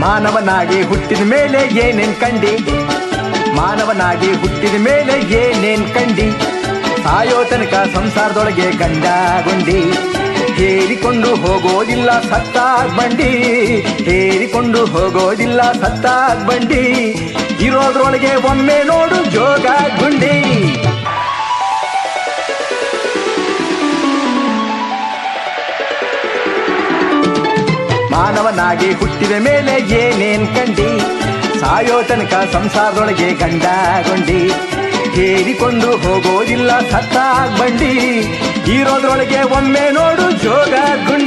ಮಾನವನಾಗಿ ಹುಟ್ಟಿದ ಮೇಲೆ ಏನೇನ್ ಕಂಡಿ, ಮಾನವನಾಗಿ ಹುಟ್ಟಿದ ಮೇಲೆ ಏನೇನ್ ಕಂಡಿ, ಸಾಯೋ ತನಕ ಸಂಸಾರದೊಳಗೆ ಗಂಡ ಗುಂಡಿ, ಹೇರಿಕೊಂಡು ಹೋಗೋದಿಲ್ಲ ಸತ್ತಾಗ್ ಬಂಡಿ, ಹೇರಿಕೊಂಡು ಹೋಗೋದಿಲ್ಲ ಸತ್ತಾಗ್ ಬಂಡಿ, ಇರೋದ್ರೊಳಗೆ ಒಮ್ಮೆ ನೋಡು ಜೋಗ ಗುಂಡಿ. ಮಾನವನಾಗಿ ಹುಟ್ಟಿದ ಮೇಲೆ ಏನೇನ್ ಕಂಡಿ, ಸಾಯೋ ತನಕ ಸಂಸಾರದೊಳಗೆ ಗಂಡ ಗುಂಡಿ, ಹೇರಿಕೊಂಡು ಹೋಗೋದಿಲ್ಲ ಸತ್ತಾಗ್ ಬಂಡಿ, ಇರೋದ್ರೊಳಗೆ ಒಮ್ಮೆ ನೋಡು ಜೋಗ ಗುಂಡಿ.